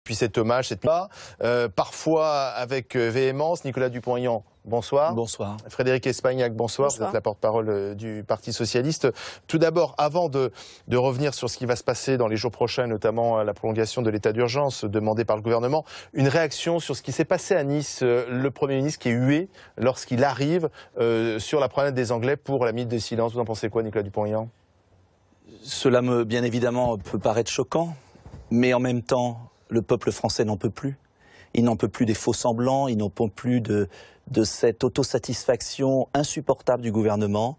Puis cet hommage, parfois avec véhémence. Nicolas Dupont-Aignan, bonsoir. Bonsoir. Frédéric Espagnac, bonsoir. Vous êtes la porte-parole du Parti socialiste. Tout d'abord, avant de revenir sur ce qui va se passer dans les jours prochains, notamment la prolongation de l'état d'urgence demandé par le gouvernement, une réaction sur ce qui s'est passé à Nice, le Premier ministre qui est hué lorsqu'il arrive sur la promenade des Anglais pour la minute de silence. Vous en pensez quoi, Nicolas Dupont-Aignan? Cela, bien évidemment, peut paraître choquant, mais en même temps, le peuple français n'en peut plus. Il n'en peut plus des faux-semblants, il n'en peut plus de cette autosatisfaction insupportable du gouvernement.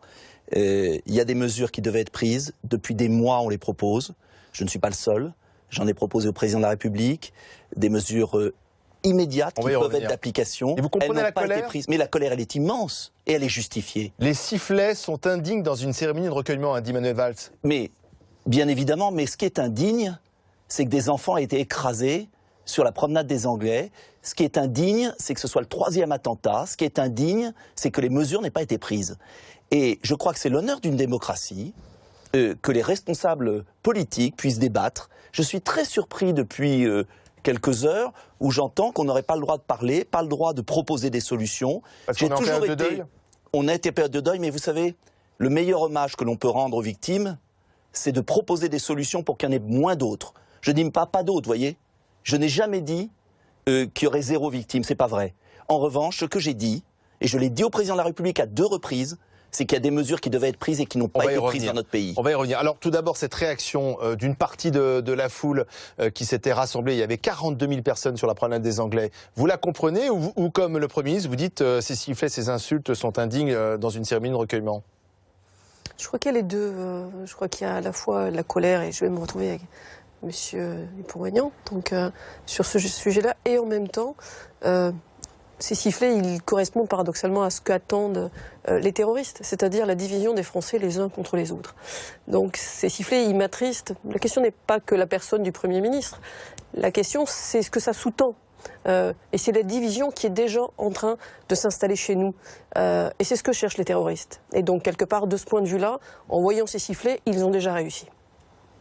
Il y a des mesures qui devaient être prises. Depuis des mois, on les propose. Je ne suis pas le seul. J'en ai proposé au président de la République. Des mesures immédiates qui peuvent être d'application. Et vous comprenez la colère ? Mais la colère, elle est immense et elle est justifiée. Les sifflets sont indignes dans une cérémonie de recueillement, a dit Manuel Valls. Mais, bien évidemment, mais ce qui est indigne, c'est que des enfants aient été écrasés sur la promenade des Anglais. Ce qui est indigne, c'est que ce soit le 3e attentat. Ce qui est indigne, c'est que les mesures n'aient pas été prises. Et je crois que c'est l'honneur d'une démocratie que les responsables politiques puissent débattre. Je suis très surpris depuis quelques heures où j'entends qu'on n'aurait pas le droit de parler, pas le droit de proposer des solutions. Parce qu'on est en période de deuil ? On a été en période de deuil, mais vous savez, le meilleur hommage que l'on peut rendre aux victimes, c'est de proposer des solutions pour qu'il y en ait moins d'autres. Je ne dis pas d'autres, vous voyez. Je n'ai jamais dit qu'il y aurait 0 victime, c'est pas vrai. En revanche, ce que j'ai dit, et je l'ai dit au président de la République à 2 reprises, c'est qu'il y a des mesures qui devaient être prises et qui n'ont pas été prises dans notre pays. On va y revenir. Alors tout d'abord, cette réaction d'une partie de la foule qui s'était rassemblée, il y avait 42 000 personnes sur la promenade des Anglais. Vous la comprenez ou comme le Premier ministre, vous dites ces sifflets, ces insultes sont indignes dans une cérémonie de recueillement? Je crois qu'il y a les deux. Je crois qu'il y a à la fois la colère, et je vais me retrouver avec M. Dupont-Aignan, donc sur ce sujet-là, et en même temps, ces sifflets, ils correspondent paradoxalement à ce qu'attendent les terroristes, c'est-à-dire la division des Français les uns contre les autres. Donc ces sifflets, ils m'attristent. La question n'est pas que la personne du Premier ministre. La question, c'est ce que ça sous-tend. Et c'est la division qui est déjà en train de s'installer chez nous. Et c'est ce que cherchent les terroristes. Et donc, quelque part, de ce point de vue-là, en voyant ces sifflets, ils ont déjà réussi.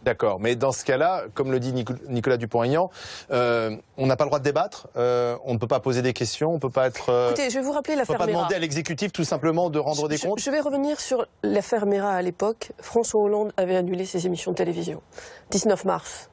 D'accord, mais dans ce cas-là, comme le dit Nicolas Dupont-Aignan, on n'a pas le droit de débattre, on ne peut pas poser des questions, on ne peut pas être... Écoutez, je vais vous rappeler l'affaire Mera. On ne peut pas demander à l'exécutif tout simplement de rendre des comptes. Je vais revenir sur l'affaire Mera à l'époque. François Hollande avait annulé ses émissions de télévision. 19 mars.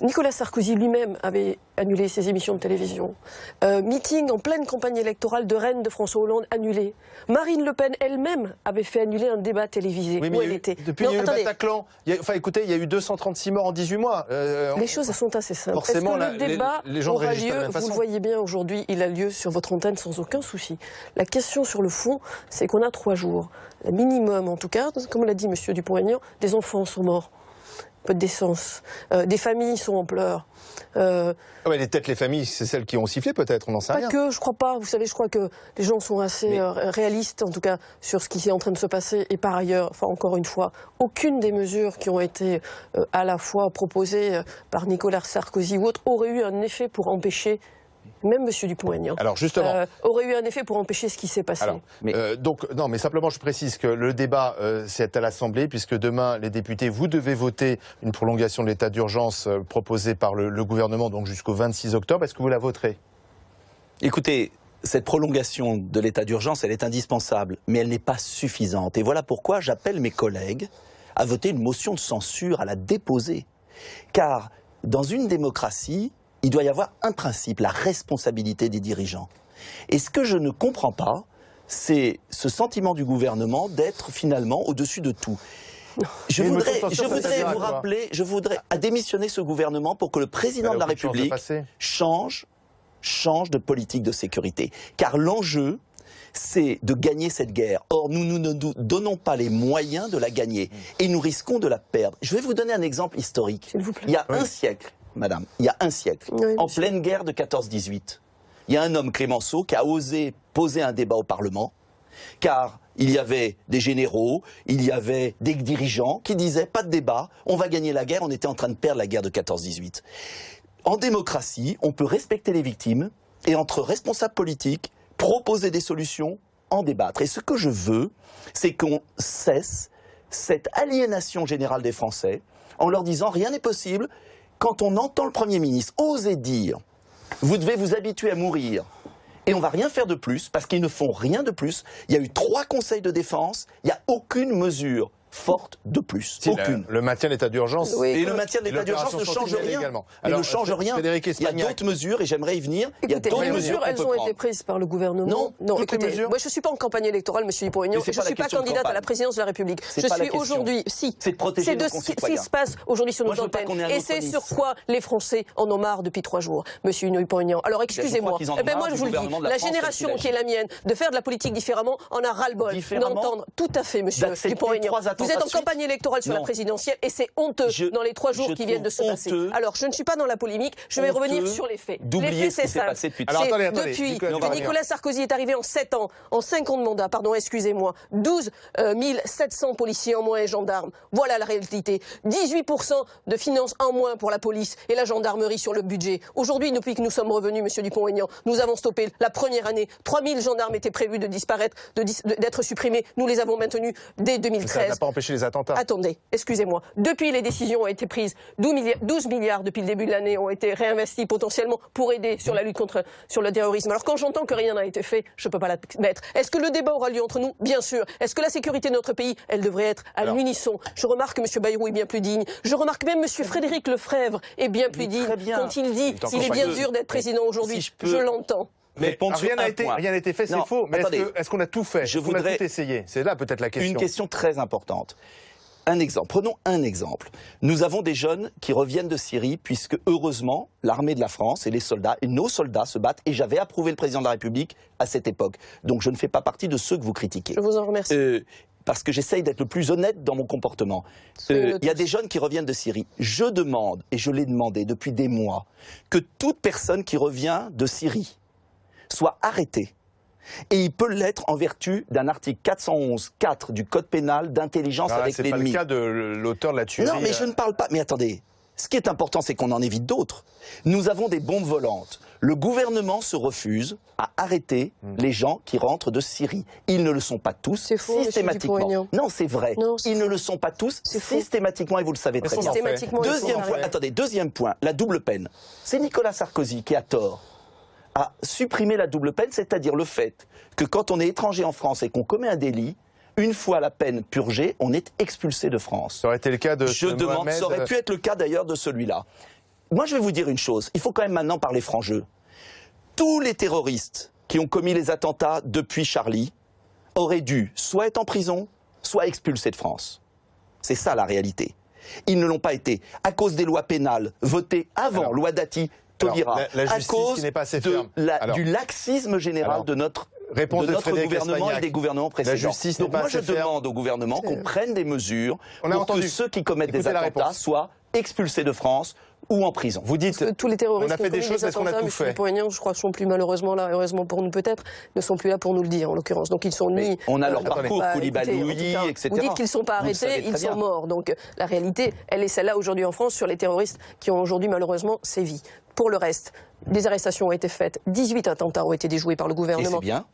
Nicolas Sarkozy lui-même avait annulé ses émissions de télévision. Meeting en pleine campagne électorale de Rennes de François Hollande annulé. Marine Le Pen elle-même avait fait annuler un débat télévisé où elle était. Depuis il y a eu le Bataclan, écoutez, il y a eu 236 morts en 18 mois. Les choses sont assez simples. Forcément, est-ce que le débat les gens aura réagissent de la lieu, même façon. vous le voyez bien aujourd'hui, il a lieu sur votre antenne sans aucun souci. La question sur le fond, c'est qu'on a 3 jours. Le minimum, en tout cas, comme l'a dit M. Dupont-Aignan, des enfants sont morts. Peu de décence. Des familles sont en pleurs. Peut-être les familles, c'est celles qui ont sifflé peut-être, on n'en sait rien. Pas que, je crois pas. Vous savez, je crois que les gens sont assez réalistes, en tout cas, sur ce qui est en train de se passer. Et par ailleurs, enfin encore une fois, aucune des mesures qui ont été à la fois proposées par Nicolas Sarkozy ou autres aurait eu un effet pour empêcher... Même M. Dupont-Aignan aurait eu un effet pour empêcher ce qui s'est passé. Alors, mais simplement, je précise que le débat, c'est à l'Assemblée, puisque demain, les députés, vous devez voter une prolongation de l'état d'urgence proposée par le gouvernement, donc jusqu'au 26 octobre. Est-ce que vous la voterez? Écoutez, cette prolongation de l'état d'urgence, elle est indispensable, mais elle n'est pas suffisante. Et voilà pourquoi j'appelle mes collègues à voter une motion de censure, à la déposer. Car dans une démocratie, il doit y avoir un principe, la responsabilité des dirigeants. Et ce que je ne comprends pas, c'est ce sentiment du gouvernement d'être finalement au-dessus de tout. Je voudrais démissionner ce gouvernement pour que le président de la République change de politique de sécurité. Car l'enjeu, c'est de gagner cette guerre. Or, nous ne nous donnons pas les moyens de la gagner. Et nous risquons de la perdre. Je vais vous donner un exemple historique. Il y a un siècle, madame, il y a un siècle, en pleine guerre de 14-18, il y a un homme, Clémenceau, qui a osé poser un débat au Parlement, car il y avait des généraux, il y avait des dirigeants qui disaient « pas de débat, on va gagner la guerre », on était en train de perdre la guerre de 14-18. En démocratie, on peut respecter les victimes et entre responsables politiques, proposer des solutions, en débattre. Et ce que je veux, c'est qu'on cesse cette aliénation générale des Français en leur disant « rien n'est possible ». quand on entend le Premier ministre oser dire « vous devez vous habituer à mourir », et on ne va rien faire de plus, parce qu'ils ne font rien de plus. Il y a eu 3 conseils de défense, il n'y a aucune mesure forte de plus. Aucune. Le maintien de l'état d'urgence. Oui, et le maintien de l'état d'urgence ne change rien. Également. Alors, ne change rien. Il y a d'autres mesures, et j'aimerais y venir. Écoutez, les mesures, elles ont été prises par le gouvernement. Non, écoutez, moi je ne suis pas en campagne électorale, monsieur Dupont-Aignan. Je ne suis pas candidate à la présidence de la République. Je suis aujourd'hui, c'est de protéger nos concitoyens. C'est de ce qui se passe aujourd'hui sur nos antennes. Et c'est sur quoi les Français en ont marre depuis 3 jours, monsieur Dupont-Aignan. Alors excusez-moi, moi je vous le dis, la génération qui est la mienne, de faire de la politique différemment, en a ras-le-bol d'entendre tout à fait, monsieur Dupont-Aignan. Vous êtes en campagne électorale sur la présidentielle et c'est honteux dans les 3 jours qui viennent de se passer. Alors, je ne suis pas dans la polémique, je vais revenir sur les faits. Les faits, c'est simple. Depuis que Nicolas Sarkozy est arrivé en 7 ans, en 5 ans de mandat, pardon, excusez-moi, 12 700 policiers en moins et gendarmes. Voilà la réalité. 18% de finances en moins pour la police et la gendarmerie sur le budget. Aujourd'hui, depuis que nous sommes revenus, monsieur Dupont-Aignan, nous avons stoppé la première année. 3000 gendarmes étaient prévus de disparaître, d'être supprimés. Nous les avons maintenus dès 2013. Ça n'a pas empêché les attentats. Attendez, excusez-moi. Depuis, les décisions ont été prises. 12 milliards depuis le début de l'année ont été réinvestis potentiellement pour aider sur la lutte sur le terrorisme. Alors quand j'entends que rien n'a été fait, je ne peux pas l'admettre. Est-ce que le débat aura lieu entre nous? Bien sûr. Est-ce que la sécurité de notre pays, elle devrait être à l'unisson? Je remarque que M. Bayrou est bien plus digne. Je remarque même M. Frédéric Lefebvre est bien plus digne quand il dit qu'il est bien dur d'être président aujourd'hui. Je l'entends. Mais rien n'a été fait, c'est faux. Mais est-ce qu'on a tout fait? Est-ce qu'on a tout essayé? C'est là peut-être la question. Une question très importante. Un exemple, prenons un exemple. Nous avons des jeunes qui reviennent de Syrie puisque heureusement l'armée de la France et les soldats et nos soldats se battent et j'avais approuvé le président de la République à cette époque. Donc je ne fais pas partie de ceux que vous critiquez. Je vous en remercie. Parce que j'essaye d'être le plus honnête dans mon comportement. Il y a des jeunes qui reviennent de Syrie. Je demande, et je l'ai demandé depuis des mois, que toute personne qui revient de Syrie soit arrêtée. Et il peut l'être en vertu d'un article 411.4 du Code pénal d'intelligence avec l'ennemi. C'est pas le cas de l'auteur de la tuerie. Non, mais je ne parle pas. Mais attendez, ce qui est important, c'est qu'on en évite d'autres. Nous avons des bombes volantes. Le gouvernement se refuse à arrêter les gens qui rentrent de Syrie. Ils ne le sont pas tous systématiquement. Non, c'est vrai. Ils ne le sont pas tous systématiquement et vous le savez très bien. Deuxième point, la double peine. C'est Nicolas Sarkozy qui a tort à supprimer la double peine, c'est-à-dire le fait que quand on est étranger en France et qu'on commet un délit, une fois la peine purgée, on est expulsé de France. Ça aurait été le cas de Mohamed... Ça aurait pu être le cas d'ailleurs de celui-là. Moi, je vais vous dire une chose, il faut quand même maintenant parler franc jeu. Tous les terroristes qui ont commis les attentats depuis Charlie auraient dû soit être en prison, soit expulsés de France. C'est ça la réalité. Ils ne l'ont pas été à cause des lois pénales votées avant, loi Dati, à cause du laxisme général de notre gouvernement et des gouvernements précédents. Donc moi je demande au gouvernement qu'on prenne des mesures pour que ceux qui commettent des attentats soient expulsés de France ou en prison. Vous dites que tous les terroristes qui ont commis des attentats, M. Dupont-Aignan, je crois, sont plus malheureusement là, heureusement pour nous peut-être, ne sont plus là pour nous le dire en l'occurrence. Donc ils sont ni. On a leur parcours, Koulibaly, etc. Vous dites qu'ils ne sont pas arrêtés, ils sont morts. Donc la réalité, elle est celle-là aujourd'hui en France sur les terroristes qui ont aujourd'hui malheureusement sévi. Pour le reste, des arrestations ont été faites, 18 attentats ont été déjoués par le gouvernement. Et c'est bien.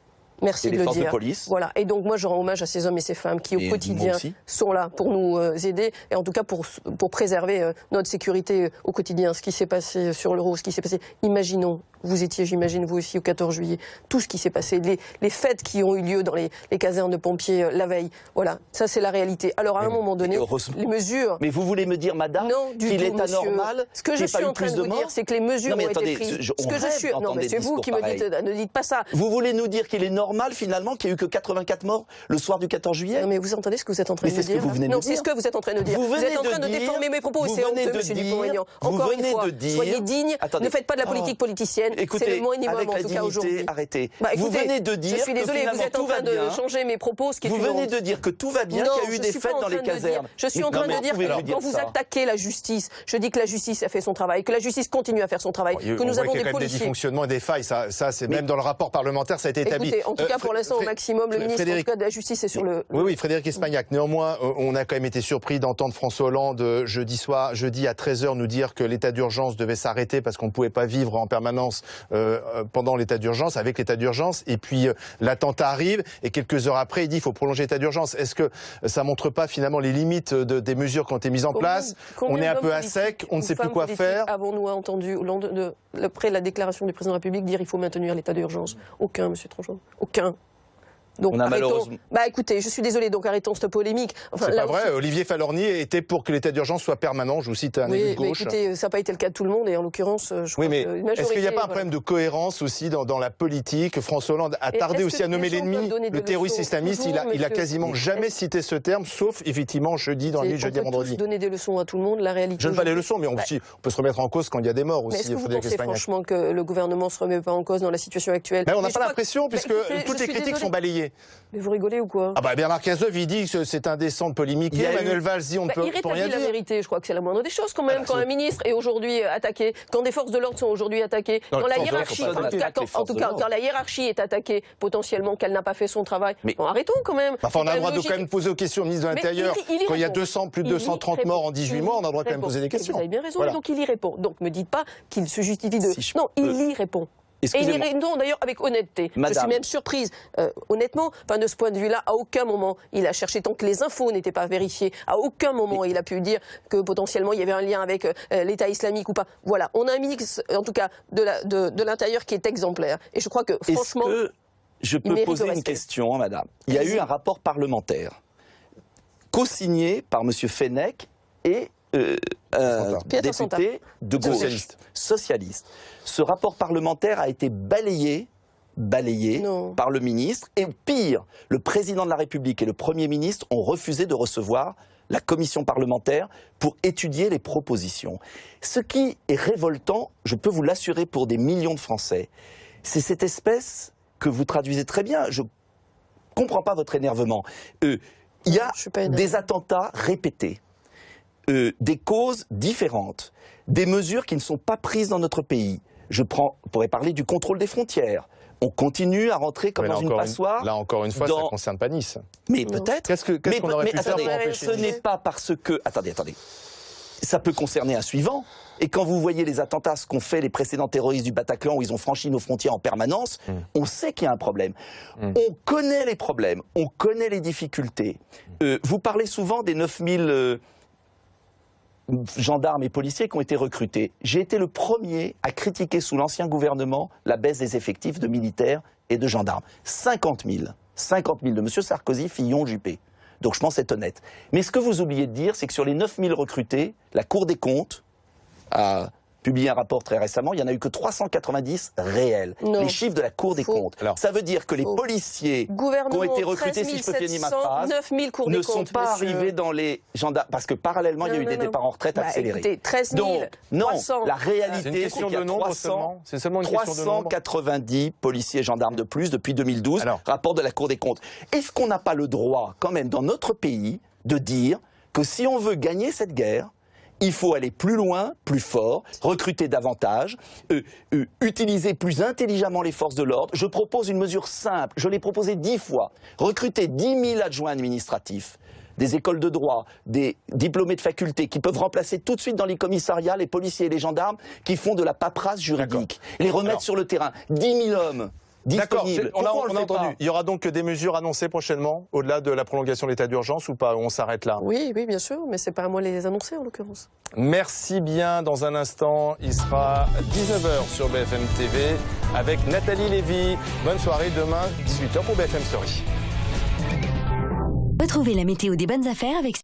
Merci de le dire. De police. Voilà. Et donc moi je rends hommage à ces hommes et ces femmes qui au quotidien sont là pour nous aider et en tout cas pour préserver notre sécurité au quotidien. Ce qui s'est passé sur l'Euro, ce qui s'est passé, imaginons, vous étiez j'imagine vous aussi au 14 juillet, tout ce qui s'est passé, les fêtes qui ont eu lieu dans les casernes de pompiers la veille, voilà, ça c'est la réalité. Alors à un moment donné, les mesures... Mais vous voulez me dire madame qu'il est anormal ce que je suis en train de vous dire, c'est que les mesures ont été prises. Non mais c'est vous qui me dites, ne dites pas ça. Vous voulez nous dire qu'il est normal finalement qu'il n'y ait eu que 84 morts le soir du 14 juillet? Non mais vous entendez ce que vous êtes en train de dire? Non, c'est ce que vous êtes en train de dire. Vous êtes en train de déformer mes propos et c'est honteux, monsieur Dupont-Aignan. Encore une fois, soyez digne, ne faites pas de la politique politicienne. Écoutez, avec la dignité, arrêtez. Vous venez de dire je suis désolée, vous êtes en train de changer mes propos, ce qui est Vous venez de dire que tout va bien, qu'il y a eu des fêtes dans les casernes. Je suis en train de dire que quand vous attaquez la justice, je dis que la justice a fait son travail, que la justice continue à faire son travail, que nous avons des policiers. Des dysfonctionnements et des failles, ça c'est même dans le rapport parlementaire, ça a été établi. tout cas, pour l'instant, au maximum, le ministre en tout cas, de la Justice est sur le... Oui, Frédéric Espagnac. Néanmoins, on a quand même été surpris d'entendre François Hollande jeudi à 13h nous dire que l'état d'urgence devait s'arrêter parce qu'on ne pouvait pas vivre en permanence pendant l'état d'urgence, avec l'état d'urgence. Et puis l'attentat arrive et quelques heures après, il dit qu'il faut prolonger l'état d'urgence. Est-ce que ça ne montre pas finalement les limites des mesures qui ont été mises en place? On est un peu à sec, on ne sait plus quoi faire. Avons-nous entendu, après la déclaration du président de la République, dire qu'il faut maintenir l'état d'urgence? Aucun, monsieur Tronchin. Aucun. Donc, on a malheureusement... Bah écoutez, je suis désolée, donc arrêtons cette polémique. Enfin, c'est pas vrai, Olivier Falorni était pour que l'état d'urgence soit permanent, je vous cite un élu de gauche. Écoutez, ça n'a pas été le cas de tout le monde, et en l'occurrence, je crois mais que est-ce qu'il n'y a pas un problème de cohérence aussi dans la politique? François Hollande a tardé aussi à nommer l'ennemi, le terroriste islamiste, il a quasiment jamais cité ce terme, sauf effectivement jeudi, dans la nuit jeudi à vendredi. On peut donner des leçons à tout le monde, la réalité... Je ne veux pas les leçons, mais on peut se remettre en cause quand il y a des morts aussi. Mais est-ce que vous pensez franchement que le gouvernement ne se remet pas en cause dans la situation actuelle? On n'a pas l'impression, puisque toutes les critiques sont balayées. Mais vous rigolez ou quoi? Ah bah Bernard Cazeneuve, il dit que c'est indécent de polémiquer. Emmanuel Valls dit on ne peut rien dire. Il rétablit la vérité, je crois que c'est la moindre des choses quand même. Quand un ministre est aujourd'hui attaqué, quand des forces de l'ordre sont aujourd'hui attaquées, quand la hiérarchie, quand la hiérarchie est attaquée potentiellement qu'elle n'a pas fait son travail, arrêtons quand même. Enfin, on a le droit de quand même poser aux questions au ministre de l'Intérieur. Quand il y a plus de 230 morts en 18 mois, on a le droit de quand même poser des questions. Vous avez bien raison, donc il y répond. Donc me dites pas qu'il se justifie de... Non, il y répond. Et il y répond d'ailleurs avec honnêteté. Madame. Je suis même surprise, honnêtement, de ce point de vue-là, à aucun moment il a cherché, tant que les infos n'étaient pas vérifiées, à aucun moment il a pu dire que potentiellement il y avait un lien avec l'État islamique ou pas. Voilà, on a un ministre, en tout cas, de l'Intérieur qui est exemplaire. Et je crois que, franchement... Est-ce que je peux poser une question, madame? Il y a eu un rapport parlementaire, co-signé par M. Fenech et... député de gauche, socialiste. Ce rapport parlementaire a été balayé par le ministre. Et pire, le président de la République et le Premier ministre ont refusé de recevoir la commission parlementaire pour étudier les propositions. Ce qui est révoltant, je peux vous l'assurer pour des millions de Français, c'est cette espèce que vous traduisez très bien. Je ne comprends pas votre énervement. Il y a des attentats répétés. Des causes différentes, des mesures qui ne sont pas prises dans notre pays. Je pourrais parler du contrôle des frontières. On continue à rentrer comme dans une passoire. Là, encore une fois, ça ne concerne pas Nice. Mais peut-être. Qu'est-ce qu'on aurait pu faire pour empêcher ce n'est pas parce que... Attendez. Ça peut concerner un suivant. Et quand vous voyez les attentats, ce qu'ont fait les précédents terroristes du Bataclan, où ils ont franchi nos frontières en permanence, on sait qu'il y a un problème. On connaît les problèmes, on connaît les difficultés. Vous parlez souvent des 9000... gendarmes et policiers qui ont été recrutés. J'ai été le premier à critiquer sous l'ancien gouvernement la baisse des effectifs de militaires et de gendarmes. 50 000 de M. Sarkozy, Fillon, Juppé. Donc je pense être honnête. Mais ce que vous oubliez de dire, c'est que sur les 9 000 recrutés, la Cour des comptes a publié un rapport très récemment, il n'y en a eu que 390 réels. Non. Les chiffres de la Cour des comptes. Alors, ça veut dire que les policiers qui ont été recrutés, si je peux finir ma phrase, ne sont pas arrivés dans les gendarmes. Parce que parallèlement, il y a eu des départs en retraite accélérés. Écoutez, 13 000, donc, non, 300. la réalité, c'est qu'il y a 390 policiers et gendarmes de plus depuis 2012, rapport de la Cour des comptes. Est-ce qu'on n'a pas le droit, quand même, dans notre pays, de dire que si on veut gagner cette guerre, il faut aller plus loin, plus fort, recruter davantage, utiliser plus intelligemment les forces de l'ordre. Je propose une mesure simple, je l'ai proposée 10 fois. Recruter 10 000 adjoints administratifs, des écoles de droit, des diplômés de faculté qui peuvent remplacer tout de suite dans les commissariats les policiers et les gendarmes qui font de la paperasse juridique. Les remettre sur le terrain. 10 000 hommes. D'accord, on a entendu. Il y aura donc des mesures annoncées prochainement, au-delà de la prolongation de l'état d'urgence ou pas? On s'arrête là? Oui, bien sûr, mais c'est pas à moi de les annoncer en l'occurrence. Merci bien. Dans un instant, il sera 19h sur BFM TV avec Nathalie Lévy. Bonne soirée, demain 18h pour BFM Story. Retrouvez la météo des bonnes affaires avec